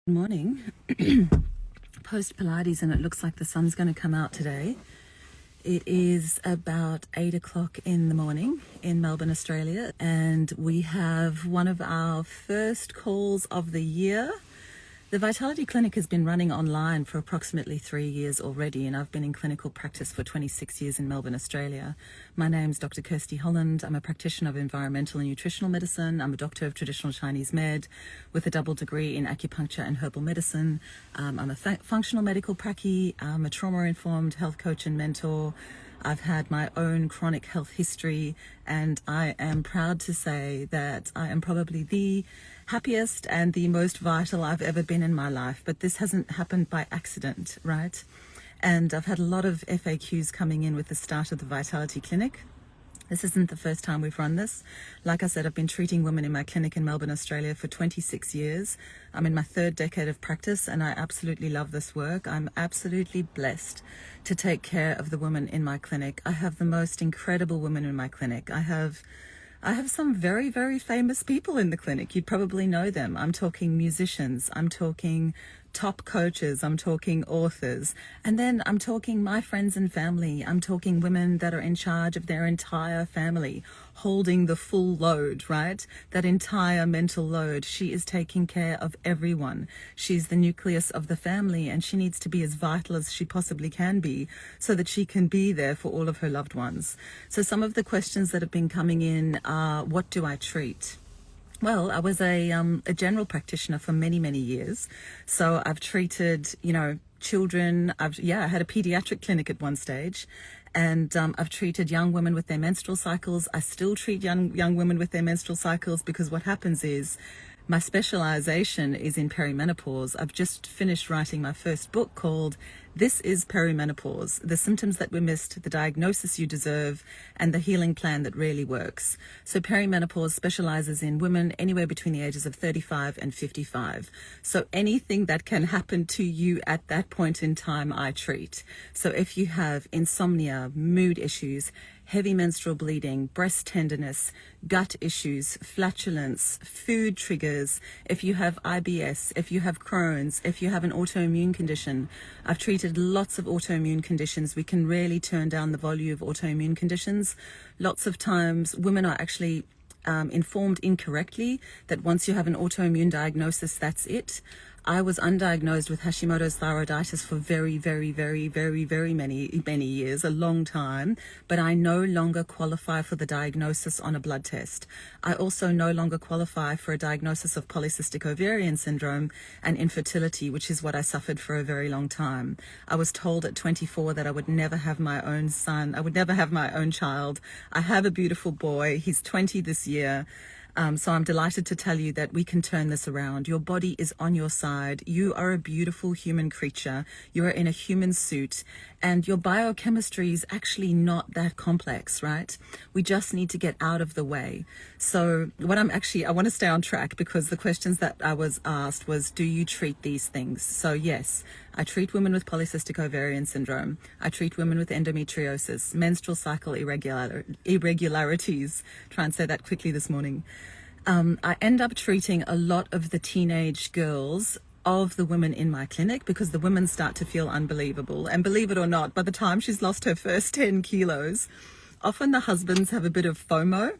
Morning. Post Pilates, and it looks like the sun's going to come out today. It is about 8 o'clock in the morning in Melbourne, Australia, and we have one of our first calls of the year. The Vitality Clinic has been running online for approximately 3 years already, and I've been in clinical practice for 26 years in Melbourne, Australia. My name's Dr Kirstey Holland. I'm a practitioner of environmental and nutritional medicine. I'm a doctor of traditional Chinese med with a double degree in acupuncture and herbal medicine. I'm a functional medical pracky. I'm a trauma-informed health coach and mentor. I've had my own chronic health history, and I am proud to say that I am probably the happiest and the most vital I've ever been in my life. But this hasn't happened by accident, right? And I've had a lot of FAQs coming in with the start of the Vitality Clinic. This isn't the first time we've run this. Like I said, I've been treating women in my clinic in Melbourne, Australia for 26 years. I'm in my third decade of practice, and I absolutely love this work. I'm absolutely blessed to take care of the women in my clinic. I have the most incredible women in my clinic. I have some very, very famous people in the clinic. You'd probably know them. I'm talking musicians. I'm talking top coaches. I'm talking authors. And then I'm talking my friends and family. I'm talking women that are in charge of their entire family, holding the full load, right? That entire mental load. She is taking care of everyone. She's the nucleus of the family, and she needs to be as vital as she possibly can be so that she can be there for all of her loved ones. So some of the questions that have been coming in are, what do I treat? Well, I was a general practitioner for many, many years. So I've treated, children. I had a pediatric clinic at one stage. And I've treated young women with their menstrual cycles. I still treat young women with their menstrual cycles, because what happens is my specialization is in perimenopause. I've just finished writing my first book called This is Perimenopause, the symptoms that were missed, the diagnosis you deserve, and the healing plan that really works. So perimenopause specializes in women anywhere between the ages of 35 and 55. So anything that can happen to you at that point in time, I treat. So if you have insomnia, mood issues, heavy menstrual bleeding, breast tenderness, gut issues, flatulence, food triggers, if you have IBS, if you have Crohn's, if you have an autoimmune condition. I've treated lots of autoimmune conditions. We can really turn down the volume of autoimmune conditions. Lots of times women are actually informed incorrectly that once you have an autoimmune diagnosis, that's it. I was undiagnosed with Hashimoto's thyroiditis for very, very, very, very, very many years, a long time, but I no longer qualify for the diagnosis on a blood test. I also no longer qualify for a diagnosis of polycystic ovarian syndrome and infertility, which is what I suffered for a very long time. I was told at 24 that I would never have my own son. I would never have my own child. I have a beautiful boy. He's 20 this year. So I'm delighted to tell you that we can turn this around. Your body is on your side. You are a beautiful human creature. You are in a human suit, and your biochemistry is actually not that complex, right? We just need to get out of the way. So I want to stay on track, because the questions that I was asked was, do you treat these things? So yes, I treat women with polycystic ovarian syndrome. I treat women with endometriosis, menstrual cycle irregularities. Try and say that quickly this morning. I end up treating a lot of the teenage girls of the women in my clinic, because the women start to feel unbelievable. And believe it or not, by the time she's lost her first 10 kilos, often the husbands have a bit of FOMO.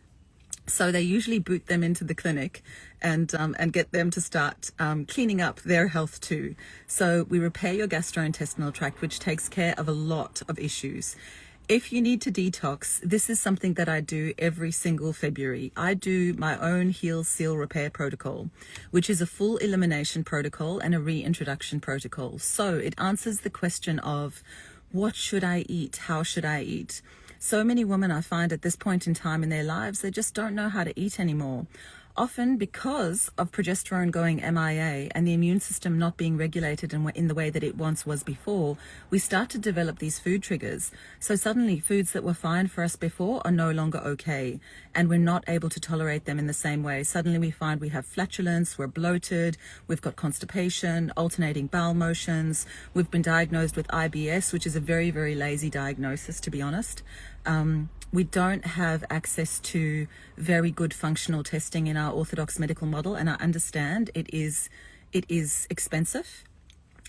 So they usually boot them into the clinic and get them to start cleaning up their health too. So we repair your gastrointestinal tract, which takes care of a lot of issues. If you need to detox, this is something that I do every single February. I do my own Heal, Seal, Repair protocol, which is a full elimination protocol and a reintroduction protocol. So it answers the question of, what should I eat? How should I eat? So many women, I find at this point in time in their lives, they just don't know how to eat anymore. Often because of progesterone going MIA and the immune system not being regulated in the way that it once was before, we start to develop these food triggers. So suddenly foods that were fine for us before are no longer okay, and we're not able to tolerate them in the same way. Suddenly we find we have flatulence, we're bloated, we've got constipation, alternating bowel motions. We've been diagnosed with IBS, which is a very, very lazy diagnosis, to be honest. We don't have access to very good functional testing in our orthodox medical model, and I understand it is it is expensive.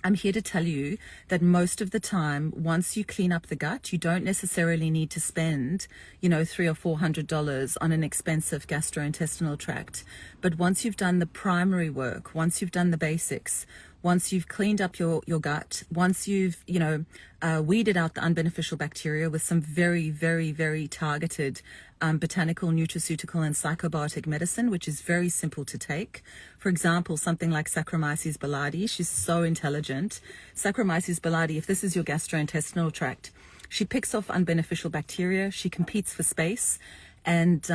I'm here to tell you that most of the time, once you clean up the gut, you don't necessarily need to spend, $300 or $400 on an expensive gastrointestinal tract. But once you've done the primary work, once you've done the basics, once you've cleaned up your gut, once you've, weeded out the unbeneficial bacteria with some very, very, very targeted botanical, nutraceutical, and psychobiotic medicine, which is very simple to take. For example, something like Saccharomyces boulardii. She's so intelligent. Saccharomyces boulardii, if this is your gastrointestinal tract, she picks off unbeneficial bacteria. She competes for space. And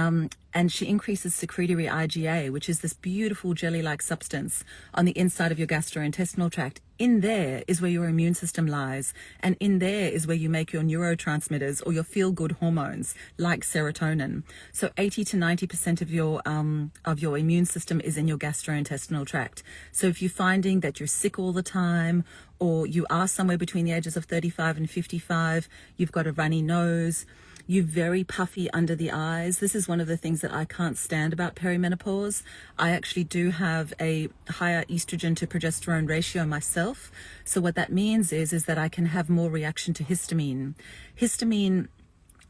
she increases secretory IgA, which is this beautiful jelly-like substance on the inside of your gastrointestinal tract. In there is where your immune system lies, and in there is where you make your neurotransmitters or your feel-good hormones, like serotonin. So 80 to 90% of your immune system is in your gastrointestinal tract. So if you're finding that you're sick all the time, or you are somewhere between the ages of 35 and 55, you've got a runny nose, you're very puffy under the eyes. This is one of the things that I can't stand about perimenopause. I actually do have a higher estrogen to progesterone ratio myself. So what that means is that I can have more reaction to histamine.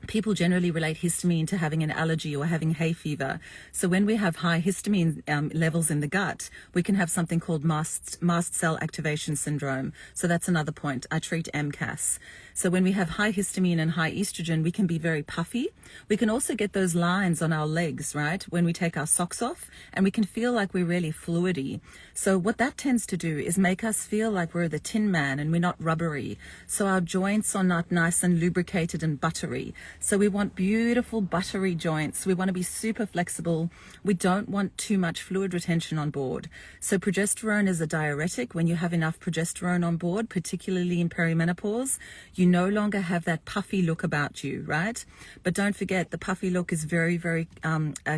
People generally relate histamine to having an allergy or having hay fever. So when we have high histamine levels in the gut, we can have something called mast cell activation syndrome. So that's another point. I treat MCAS. So when we have high histamine and high estrogen, we can be very puffy. We can also get those lines on our legs, right? When we take our socks off, and we can feel like we're really fluidy. So what that tends to do is make us feel like we're the Tin Man and we're not rubbery. So our joints are not nice and lubricated and buttery. So we want beautiful buttery joints. We want to be super flexible. We don't want too much fluid retention on board. So progesterone is a diuretic. When you have enough progesterone on board, particularly in perimenopause, you no longer have that puffy look about you, right? But don't forget, the puffy look is very, very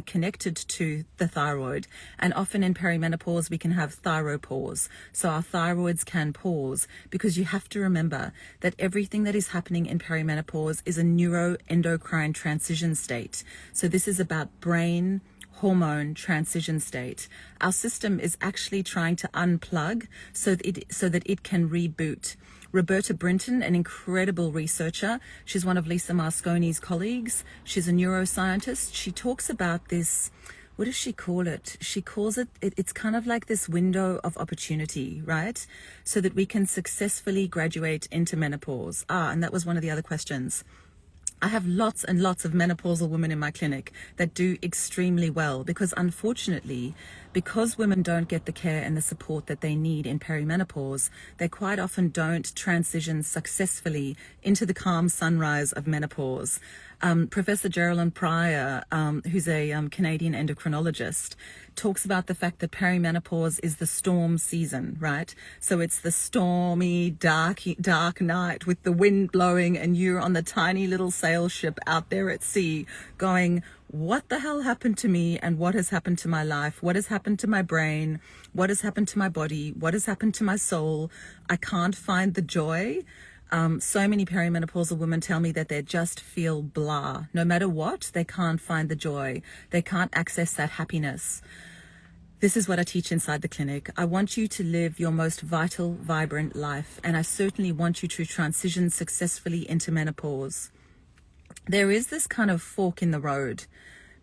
connected to the thyroid. And often in perimenopause, we can have thyropause. So our thyroids can pause, because you have to remember that everything that is happening in perimenopause is a neuroendocrine transition state. So this is about brain hormone transition state. Our system is actually trying to unplug so that it can reboot. Roberta Brinton, an incredible researcher, she's one of Lisa Mosconi's colleagues. She's a neuroscientist. She talks about this, what does she call it? She calls it's kind of like this window of opportunity, right? So that we can successfully graduate into menopause. And that was one of the other questions. I have lots and lots of menopausal women in my clinic that do extremely well, because unfortunately, because women don't get the care and the support that they need in perimenopause, they quite often don't transition successfully into the calm sunrise of menopause. Professor Geraldine Pryor, who's a Canadian endocrinologist, talks about the fact that perimenopause is the storm season, right? So it's the stormy, dark night with the wind blowing, and you're on the tiny little sail ship out there at sea going, what the hell happened to me, and what has happened to my life? What has happened to my brain? What has happened to my body? What has happened to my soul? I can't find the joy. So many perimenopausal women tell me that they just feel blah. No matter what, they can't find the joy. They can't access that happiness. This is what I teach inside the clinic. I want you to live your most vital, vibrant life, and I certainly want you to transition successfully into menopause. There is this kind of fork in the road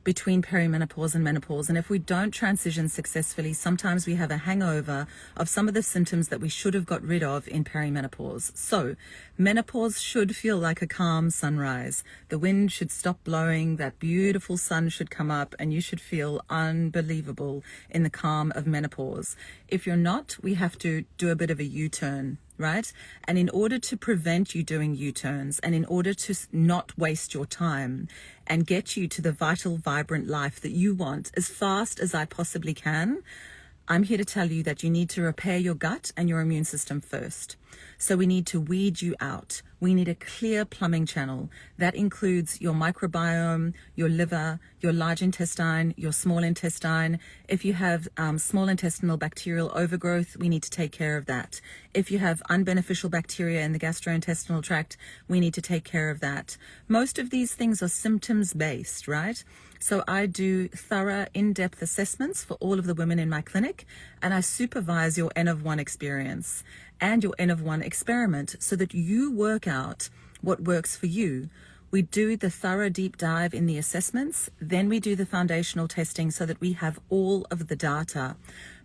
between perimenopause and menopause, and if we don't transition successfully, sometimes we have a hangover of some of the symptoms that we should have got rid of in perimenopause. So menopause should feel like a calm sunrise. The wind should stop blowing, that beautiful sun should come up, and you should feel unbelievable in the calm of menopause. If you're not, we have to do a bit of a U-turn, right? And in order to prevent you doing U-turns, and in order to not waste your time and get you to the vital, vibrant life that you want as fast as I possibly can, I'm here to tell you that you need to repair your gut and your immune system first. So we need to weed you out. We need a clear plumbing channel. That includes your microbiome, your liver, your large intestine, your small intestine. If you have small intestinal bacterial overgrowth, we need to take care of that. If you have unbeneficial bacteria in the gastrointestinal tract, we need to take care of that. Most of these things are symptoms based, right? So I do thorough, in-depth assessments for all of the women in my clinic, and I supervise your N of 1 experience and your N of 1 experiment so that you work out what works for you. We do the thorough deep dive in the assessments, then we do the foundational testing so that we have all of the data.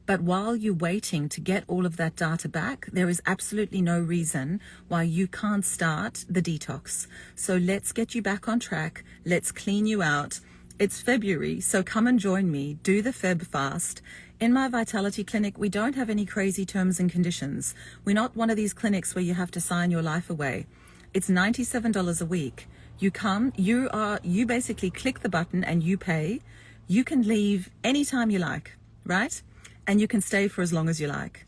But while you're waiting to get all of that data back, there is absolutely no reason why you can't start the detox. So let's get you back on track. Let's clean you out. It's February, so come and join me. Do the Feb fast. In my Vitality Clinic, we don't have any crazy terms and conditions. We're not one of these clinics where you have to sign your life away. It's $97 a week. You come, you basically click the button and you pay. You can leave anytime you like, right? And you can stay for as long as you like.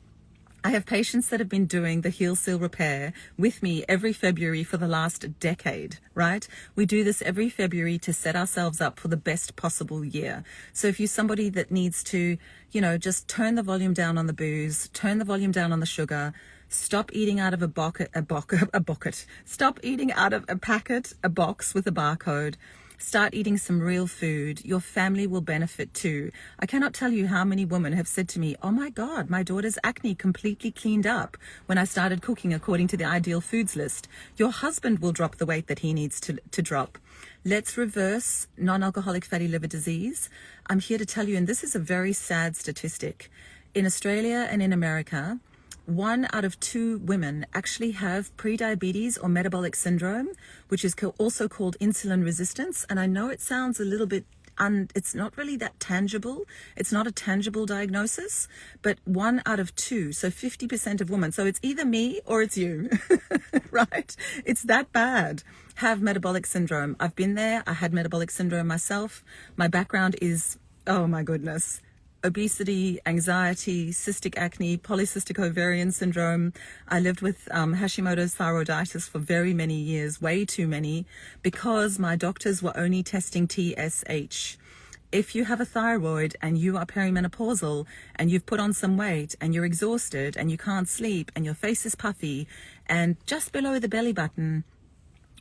I have patients that have been doing the Heal Seal Repair with me every February for the last decade, right? We do this every February to set ourselves up for the best possible year. So if you're somebody that needs to, just turn the volume down on the booze, turn the volume down on the sugar, stop eating out of a bucket, stop eating out of a packet, a box with a barcode, start eating some real food, your family will benefit too. I cannot tell you how many women have said to me, oh my God, my daughter's acne completely cleaned up when I started cooking according to the ideal foods list. Your husband will drop the weight that he needs to drop. Let's reverse non-alcoholic fatty liver disease. I'm here to tell you, and this is a very sad statistic. In Australia and in America, 1 out of 2 women actually have prediabetes or metabolic syndrome, which is also called insulin resistance. And I know it sounds a little bit, it's not really that tangible. It's not a tangible diagnosis, but 1 out of 2, so 50% of women. So it's either me or it's you, right? It's that bad. Have metabolic syndrome. I've been there. I had metabolic syndrome myself. My background is, oh my goodness, obesity, anxiety, cystic acne, polycystic ovarian syndrome. I lived with Hashimoto's thyroiditis for very many years, way too many, because my doctors were only testing TSH. If you have a thyroid and you are perimenopausal and you've put on some weight and you're exhausted and you can't sleep and your face is puffy and just below the belly button,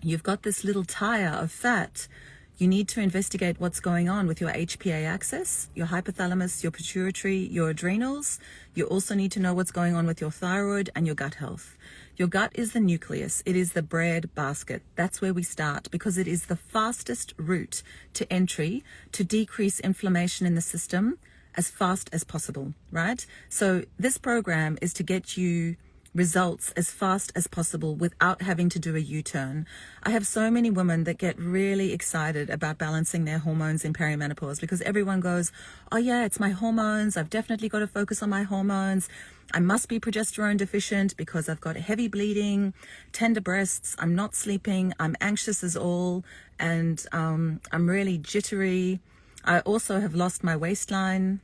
you've got this little tire of fat, you need to investigate what's going on with your HPA axis, your hypothalamus, your pituitary, your adrenals. You also need to know what's going on with your thyroid and your gut health. Your gut is the nucleus. It is the bread basket. That's where we start because it is the fastest route to entry to decrease inflammation in the system as fast as possible, right? So this program is to get you results as fast as possible without having to do a U-turn. I have so many women that get really excited about balancing their hormones in perimenopause because everyone goes, oh yeah, it's my hormones. I've definitely got to focus on my hormones. I must be progesterone deficient because I've got heavy bleeding, tender breasts, I'm not sleeping, I'm anxious as all, and I'm really jittery. I also have lost my waistline.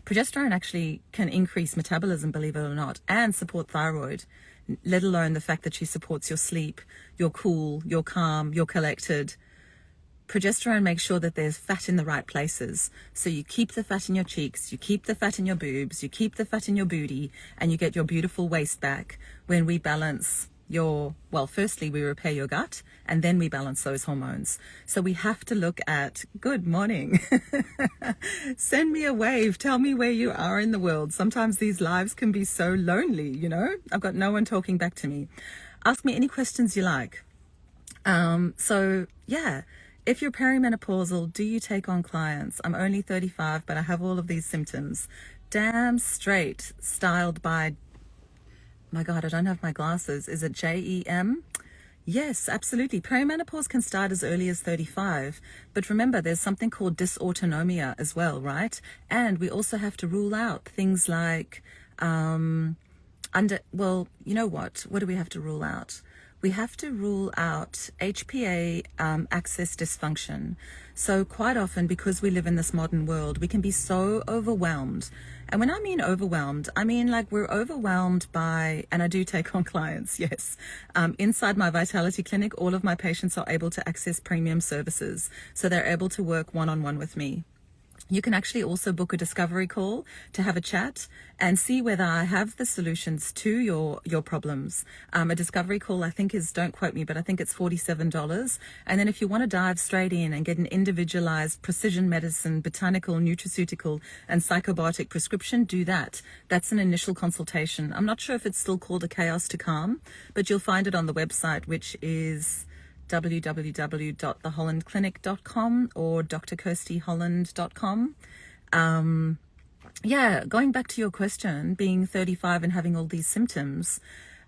Progesterone actually can increase metabolism, believe it or not, and support thyroid, let alone the fact that she supports your sleep, you're cool, you're calm, you're collected. Progesterone makes sure that there's fat in the right places. So you keep the fat in your cheeks, you keep the fat in your boobs, you keep the fat in your booty, and you get your beautiful waist back when we balance firstly, we repair your gut, and then we balance those hormones. So we have to look at, good morning. Send me a wave. Tell me where you are in the world. Sometimes these lives can be so lonely, I've got no one talking back to me. Ask me any questions you like. If you're perimenopausal, do you take on clients? I'm only 35, but I have all of these symptoms. Damn straight, styled by, my God, I don't have my glasses. Is it JEM? Yes, absolutely. Perimenopause can start as early as 35. But remember, there's something called dysautonomia as well, right? And we also have to rule out things like, you know what? What do we have to rule out? we have to rule out HPA axis dysfunction. So quite often, because we live in this modern world, we can be so overwhelmed. And when I mean overwhelmed, I mean like we're overwhelmed by, and I do take on clients, yes. Inside my Vitality Clinic, all of my patients are able to access premium services. So they're able to work one-on-one with me. You can actually also book a discovery call to have a chat and see whether I have the solutions to your problems. A discovery call, I think is, don't quote me, but I think it's $47. And then if you want to dive straight in and get an individualized precision medicine, botanical, nutraceutical, and psychobiotic prescription, do that. That's an initial consultation. I'm not sure if it's still called a Chaos to Calm, but you'll find it on the website, which is www.thehollandclinic.com or drkirsteyholland.com. Going back to your question, being 35 and having all these symptoms,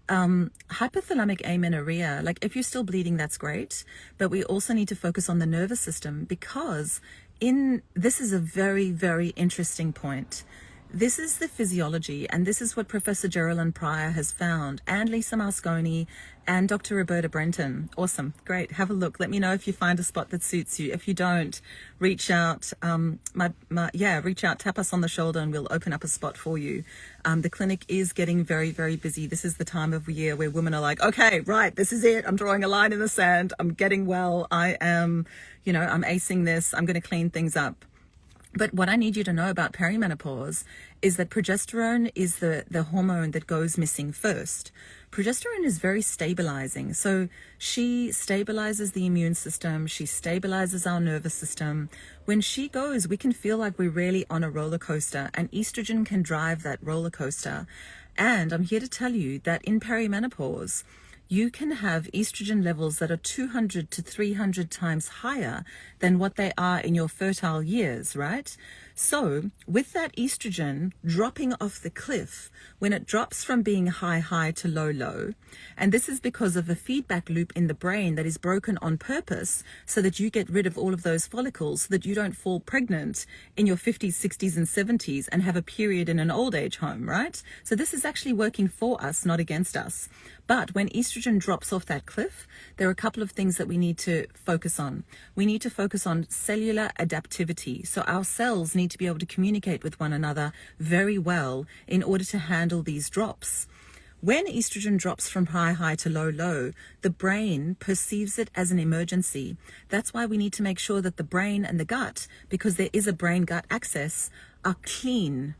hypothalamic amenorrhea, like if you're still bleeding, that's great, but we also need to focus on the nervous system, because this is a very, very interesting point. This is the physiology, and this is what Professor Geraldine Pryor has found, and Lisa Mosconi, and Dr. Roberta Brenton. Awesome. Great. Have a look. Let me know if you find a spot that suits you. If you don't, reach out. Reach out, tap us on the shoulder, and we'll open up a spot for you. The clinic is getting very, very busy. This is the time of year where women are like, okay, right, this is it. I'm drawing a line in the sand. I'm getting well. I'm acing this. I'm going to clean things up. But what I need you to know about perimenopause is that progesterone is the hormone that goes missing first. Progesterone is very stabilizing. So she stabilizes the immune system. She stabilizes our nervous system. When she goes, we can feel like we're really on a roller coaster, and estrogen can drive that roller coaster. And I'm here to tell you that in perimenopause, you can have estrogen levels that are 200 to 300 times higher than what they are in your fertile years, right? So with that estrogen dropping off the cliff, when it drops from being high to low, and this is because of a feedback loop in the brain that is broken on purpose so that you get rid of all of those follicles so that you don't fall pregnant in your 50s, 60s, and 70s and have a period in an old age home, right? So this is actually working for us, not against us. But when estrogen drops off that cliff, there are a couple of things that we need to focus on. We need to focus on cellular adaptivity. So our cells need to be able to communicate with one another very well in order to handle these drops. When estrogen drops from high to low, the brain perceives it as an emergency. That's why we need to make sure that the brain and the gut, because there is a brain-gut axis, are clean.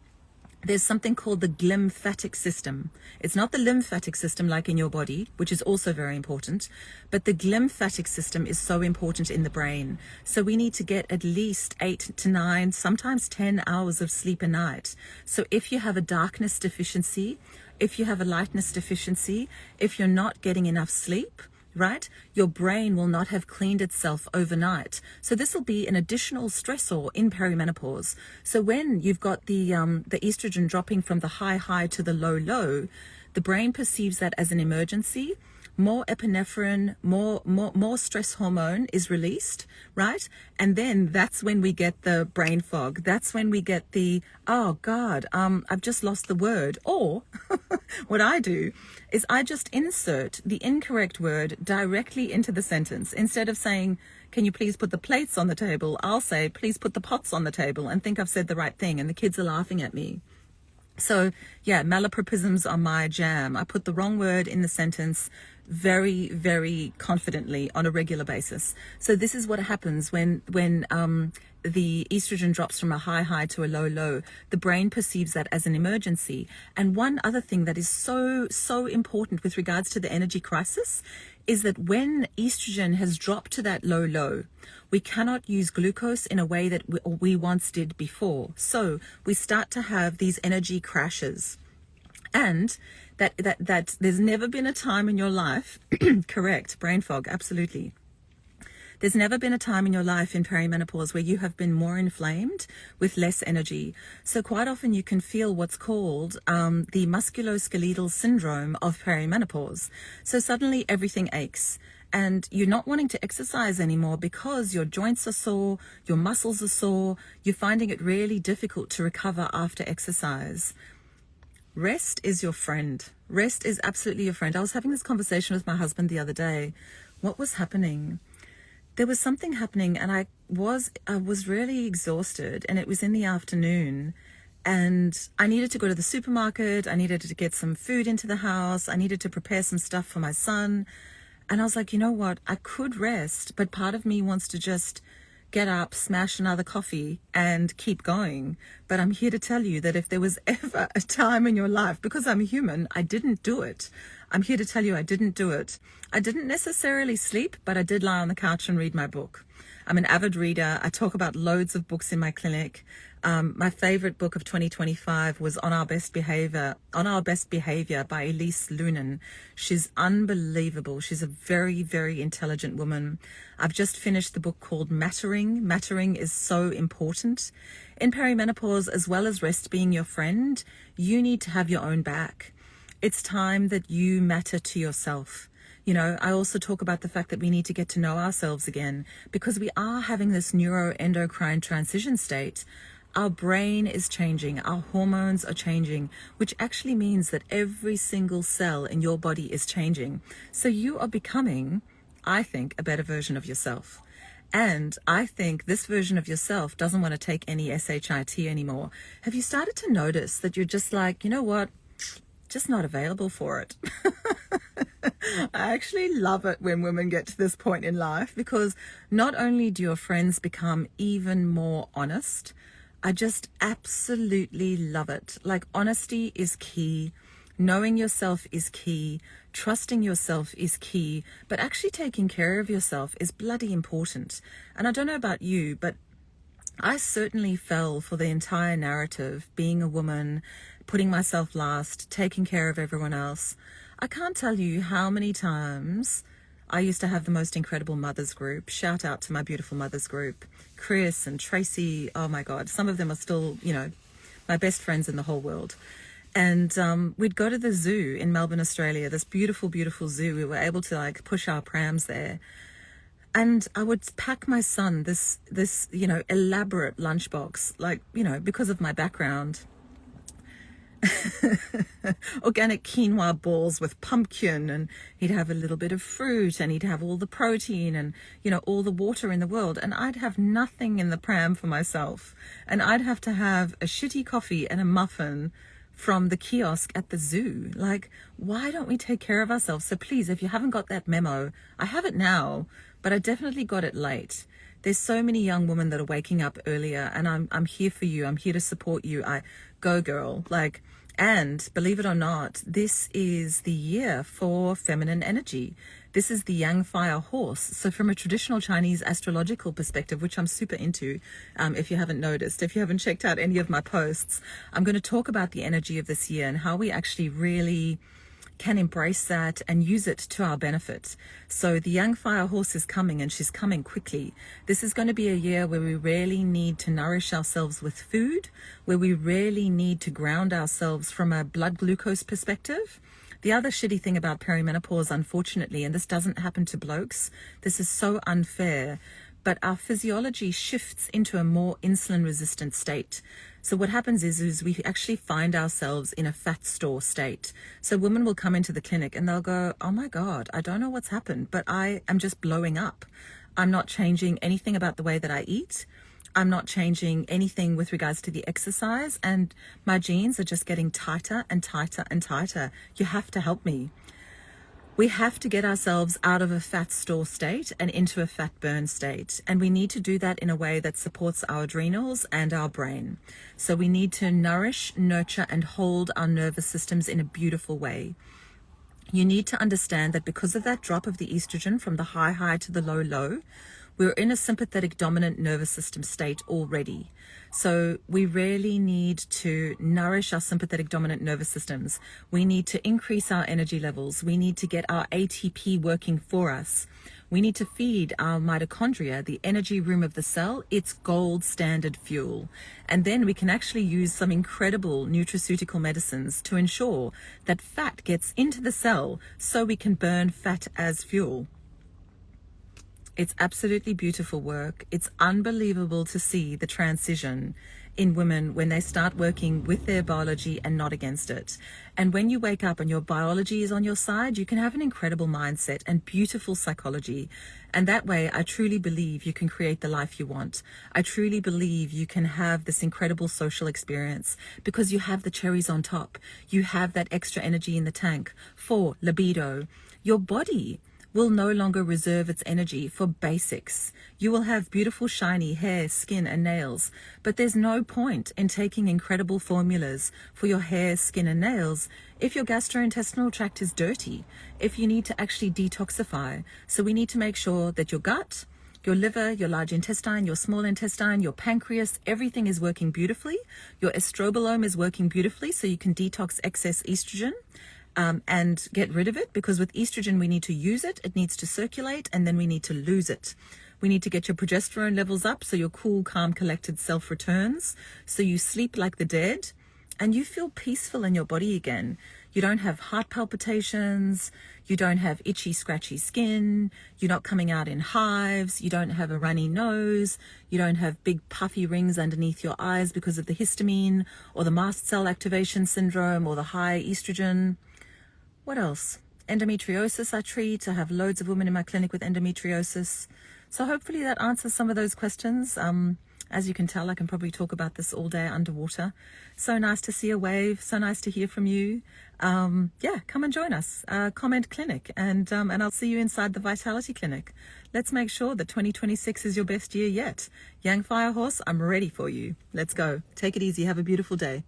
There's something called the glymphatic system. It's not the lymphatic system like in your body, which is also very important, but the glymphatic system is so important in the brain. So we need to get at least 8 to 9, sometimes 10 hours of sleep a night. So if you have a darkness deficiency, if you have a lightness deficiency, if you're not getting enough sleep, right, your brain will not have cleaned itself overnight. So this will be an additional stressor in perimenopause. So when you've got the estrogen dropping from the high to the low, the brain perceives that as an emergency. More epinephrine, more stress hormone is released, right? And then that's when we get the brain fog. That's when we get the, oh God, I've just lost the word. Or what I do is I just insert the incorrect word directly into the sentence. Instead of saying, can you please put the plates on the table? I'll say, please put the pots on the table, and think I've said the right thing, and the kids are laughing at me. So yeah, malapropisms are my jam. I put the wrong word in the sentence very, very confidently on a regular basis. So this is what happens when the estrogen drops from a high to a low. The brain perceives that as an emergency. And one other thing that is so important with regards to the energy crisis is that when estrogen has dropped to that low, we cannot use glucose in a way that we once did before. So we start to have these energy crashes. And that there's never been a time in your life, correct, brain fog, absolutely. There's never been a time in your life in perimenopause where you have been more inflamed with less energy. So quite often you can feel what's called the musculoskeletal syndrome of perimenopause. So suddenly everything aches, and you're not wanting to exercise anymore because your joints are sore, your muscles are sore, you're finding it really difficult to recover after exercise. Rest is your friend. Rest is absolutely your friend. I was having this conversation with my husband the other day. What was happening? There was something happening, and I was really exhausted, and it was in the afternoon, and I needed to go to the supermarket. I needed to get some food into the house. I needed to prepare some stuff for my son. And I was like, you know what? I could rest, but part of me wants to just get up, smash another coffee, and keep going. But I'm here to tell you that if there was ever a time in your life, because I'm human, I didn't do it. I'm here to tell you I didn't do it. I didn't necessarily sleep, but I did lie on the couch and read my book. I'm an avid reader. I talk about loads of books in my clinic. My favorite book of 2025 was On Our Best Behavior by Elise Lunan. She's unbelievable. She's a very, very intelligent woman. I've just finished the book called Mattering. Mattering is so important. In perimenopause, as well as rest being your friend, you need to have your own back. It's time that you matter to yourself. You know, I also talk about the fact that we need to get to know ourselves again, because we are having this neuroendocrine transition state. Our brain is changing, our hormones are changing, which actually means that every single cell in your body is changing. So you are becoming, I think, a better version of yourself. And I think this version of yourself doesn't want to take any SHIT anymore. Have you started to notice that you're just like, you know what? Just not available for it. I actually love it when women get to this point in life, because not only do your friends become even more honest, I just absolutely love it. Like, honesty is key. Knowing yourself is key. Trusting yourself is key. But actually taking care of yourself is bloody important. And I don't know about you, but I certainly fell for the entire narrative, being a woman, putting myself last, taking care of everyone else. I can't tell you how many times I used to have the most incredible mothers group. Shout out to my beautiful mothers group, Chris and Tracy. Oh my God, some of them are still, you know, my best friends in the whole world. And we'd go to the zoo in Melbourne, Australia, this beautiful, beautiful zoo. We were able to like push our prams there. And I would pack my son this, you know, elaborate lunchbox, like, you know, because of my background. Organic quinoa balls with pumpkin, and he'd have a little bit of fruit, and he'd have all the protein and, you know, all the water in the world. And I'd have nothing in the pram for myself. And I'd have to have a shitty coffee and a muffin from the kiosk at the zoo. Like, why don't we take care of ourselves? So please, if you haven't got that memo, I have it now, but I definitely got it late. There's so many young women that are waking up earlier, and I'm here for you. I'm here to support you. Go girl. Like, and believe it or not, this is the year for feminine energy. This is the yang fire horse. So from a traditional Chinese astrological perspective, which I'm super into, if you haven't noticed, if you haven't checked out any of my posts, I'm going to talk about the energy of this year and how we actually really can embrace that and use it to our benefit. So the young fire horse is coming, and she's coming quickly. This is going to be a year where we really need to nourish ourselves with food, where we really need to ground ourselves from a blood glucose perspective. The other shitty thing about perimenopause, unfortunately, and this doesn't happen to blokes, this is so unfair, but our physiology shifts into a more insulin resistant state. So what happens is we actually find ourselves in a fat store state. So women will come into the clinic and they'll go, oh my God, I don't know what's happened, but I am just blowing up. I'm not changing anything about the way that I eat. I'm not changing anything with regards to the exercise, and my jeans are just getting tighter and tighter and tighter. You have to help me. We have to get ourselves out of a fat store state and into a fat burn state. And we need to do that in a way that supports our adrenals and our brain. So we need to nourish, nurture, and hold our nervous systems in a beautiful way. You need to understand that because of that drop of the estrogen from the high to the low, we're in a sympathetic dominant nervous system state already. So we really need to nourish our sympathetic dominant nervous systems. We need to increase our energy levels. We need to get our ATP working for us. We need to feed our mitochondria, the energy room of the cell, its gold standard fuel. And then we can actually use some incredible nutraceutical medicines to ensure that fat gets into the cell so we can burn fat as fuel. It's absolutely beautiful work. It's unbelievable to see the transition in women when they start working with their biology and not against it. And when you wake up and your biology is on your side, you can have an incredible mindset and beautiful psychology. And that way, I truly believe you can create the life you want. I truly believe you can have this incredible social experience because you have the cherries on top. You have that extra energy in the tank for libido. Your body will no longer reserve its energy for basics. You will have beautiful, shiny hair, skin, and nails, but there's no point in taking incredible formulas for your hair, skin, and nails if your gastrointestinal tract is dirty, if you need to actually detoxify. So we need to make sure that your gut, your liver, your large intestine, your small intestine, your pancreas, everything is working beautifully. Your estrobolome is working beautifully so you can detox excess estrogen. And get rid of it, because with estrogen we need to use it, it needs to circulate, and then we need to lose it. We need to get your progesterone levels up so your cool, calm, collected self returns, so you sleep like the dead and you feel peaceful in your body again. You don't have heart palpitations, you don't have itchy, scratchy skin, you're not coming out in hives, you don't have a runny nose, you don't have big puffy rings underneath your eyes because of the histamine or the mast cell activation syndrome or the high estrogen. What else? Endometriosis I treat. I have loads of women in my clinic with endometriosis. So hopefully that answers some of those questions. As you can tell, I can probably talk about this all day underwater. So nice to see a wave. So nice to hear from you. Yeah, come and join us. Comment Clinic, and I'll see you inside the Vitality Clinic. Let's make sure that 2026 is your best year yet. Yang Firehorse, I'm ready for you. Let's go. Take it easy. Have a beautiful day.